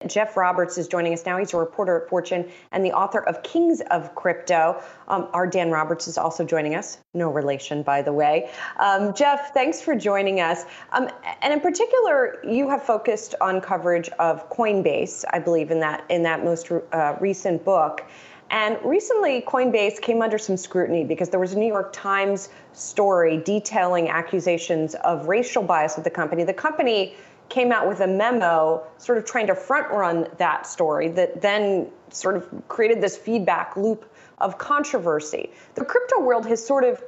Jeff Roberts is joining us now. He's a reporter at Fortune and the author of Kings of Crypto. Our Dan Roberts is also joining us. No relation, by the way. Jeff, thanks for joining us. And in particular, you have focused on coverage of Coinbase, I believe, in that most recent book. And recently, Coinbase came under some scrutiny because there was a New York Times story detailing accusations of racial bias with the company. The company came out with a memo sort of trying to front run that story that then sort of created this feedback loop of controversy. The crypto world has sort of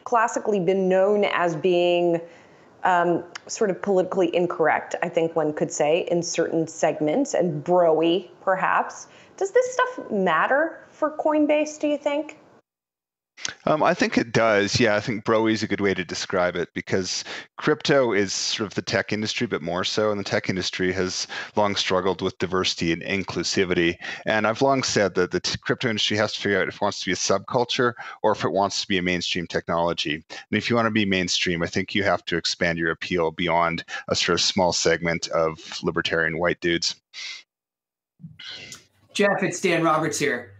classically been known as being sort of politically incorrect, I think one could say, in certain segments, and bro-y, perhaps. Does this stuff matter for Coinbase, do you think? I think it does. Yeah, I think bro-y is a good way to describe it, because crypto is sort of the tech industry, but more so. And the tech industry has long struggled with diversity and inclusivity. And I've long said that the crypto industry has to figure out if it wants to be a subculture or if it wants to be a mainstream technology. And if you want to be mainstream, I think you have to expand your appeal beyond a sort of small segment of libertarian white dudes. Jeff, it's Dan Roberts here.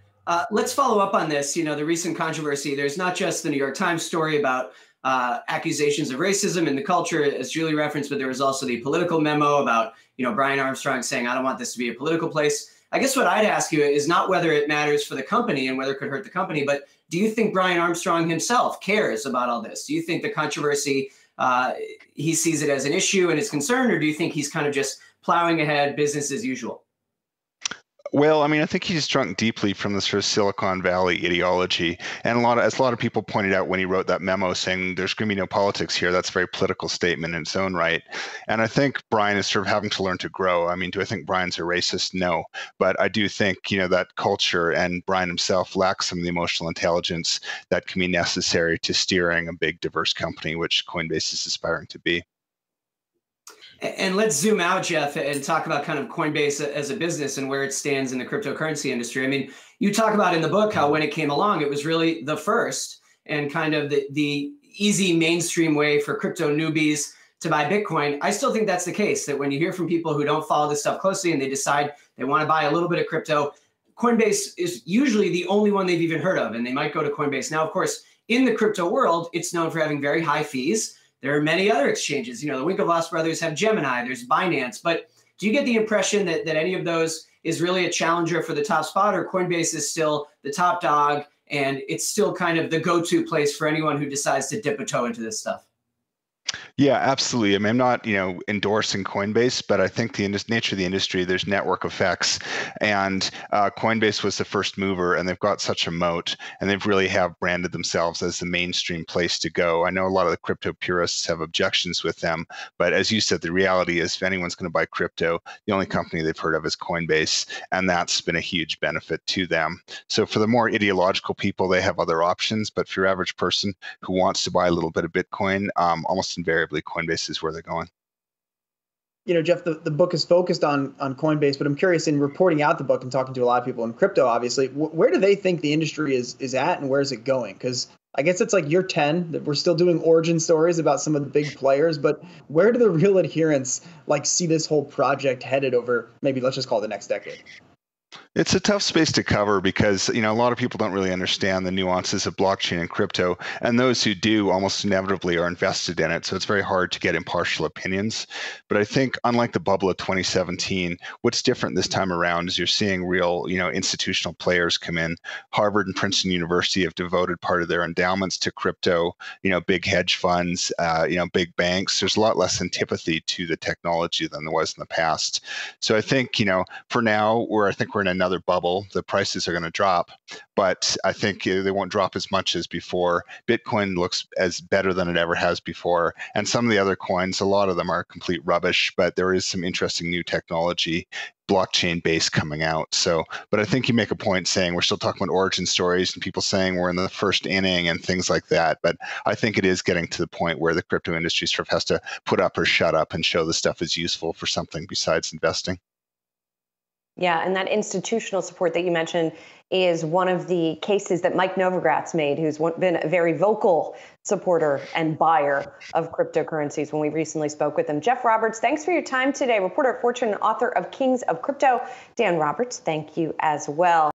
Let's follow up on this. The recent controversy. There's not just the New York Times story about accusations of racism in the culture, as Julie referenced, but there was also the political memo about, Brian Armstrong saying, I don't want this to be a political place. I guess what I'd ask you is not whether it matters for the company and whether it could hurt the company, but do you think Brian Armstrong himself cares about all this? Do you think the controversy, he sees it as an issue and is concerned, or do you think he's kind of just plowing ahead, business as usual? Well, I mean, I think he's drunk deeply from the sort of Silicon Valley ideology. And as a lot of people pointed out when he wrote that memo saying there's going to be no politics here, that's a very political statement in its own right. And I think Brian is sort of having to learn to grow. I mean, do I think Brian's a racist? No. But I do think, that culture and Brian himself lacks some of the emotional intelligence that can be necessary to steering a big, diverse company, which Coinbase is aspiring to be. And let's zoom out, Jeff, and talk about kind of Coinbase as a business and where it stands in the cryptocurrency industry. I mean, you talk about in the book how when it came along, it was really the first and kind of the easy mainstream way for crypto newbies to buy Bitcoin. I still think that's the case, that when you hear from people who don't follow this stuff closely and they decide they want to buy a little bit of crypto, Coinbase is usually the only one they've even heard of, and they might go to Coinbase. Now, of course, in the crypto world, it's known for having very high fees. There are many other exchanges. The Winklevoss brothers have Gemini, there's Binance. But do you get the impression that any of those is really a challenger for the top spot, or Coinbase is still the top dog and it's still kind of the go-to place for anyone who decides to dip a toe into this stuff? Yeah, absolutely. I mean, I'm not, endorsing Coinbase, but I think the nature of the industry, there's network effects, and Coinbase was the first mover, and they've got such a moat, and they've really have branded themselves as the mainstream place to go. I know a lot of the crypto purists have objections with them, but as you said, the reality is if anyone's going to buy crypto, the only company they've heard of is Coinbase, and that's been a huge benefit to them. So for the more ideological people, they have other options, but for your average person who wants to buy a little bit of Bitcoin, almost invariably Coinbase is where they're going. Jeff, the book is focused on Coinbase, but I'm curious, in reporting out the book and talking to a lot of people in crypto, obviously, where do they think the industry is at and where is it going? Because I guess it's like year 10 that we're still doing origin stories about some of the big players, but where do the real adherents see this whole project headed over, maybe let's just call it the next decade? It's a tough space to cover because, a lot of people don't really understand the nuances of blockchain and crypto, and those who do almost inevitably are invested in it. So it's very hard to get impartial opinions. But I think unlike the bubble of 2017, what's different this time around is you're seeing real, institutional players come in. Harvard and Princeton University have devoted part of their endowments to crypto, big hedge funds, big banks. There's a lot less antipathy to the technology than there was in the past. So I think, for now, I think we're in another bubble. The prices are going to drop, but I think they won't drop as much as before. Bitcoin looks as better than it ever has before. And some of the other coins, a lot of them are complete rubbish, but there is some interesting new technology, blockchain based, coming out. So, but I think you make a point saying we're still talking about origin stories and people saying we're in the first inning and things like that. But I think it is getting to the point where the crypto industry sort of has to put up or shut up and show the stuff is useful for something besides investing. Yeah, and that institutional support that you mentioned is one of the cases that Mike Novogratz made, who's been a very vocal supporter and buyer of cryptocurrencies when we recently spoke with him. Jeff Roberts, thanks for your time today. Reporter at Fortune and author of Kings of Crypto. Dan Roberts, thank you as well.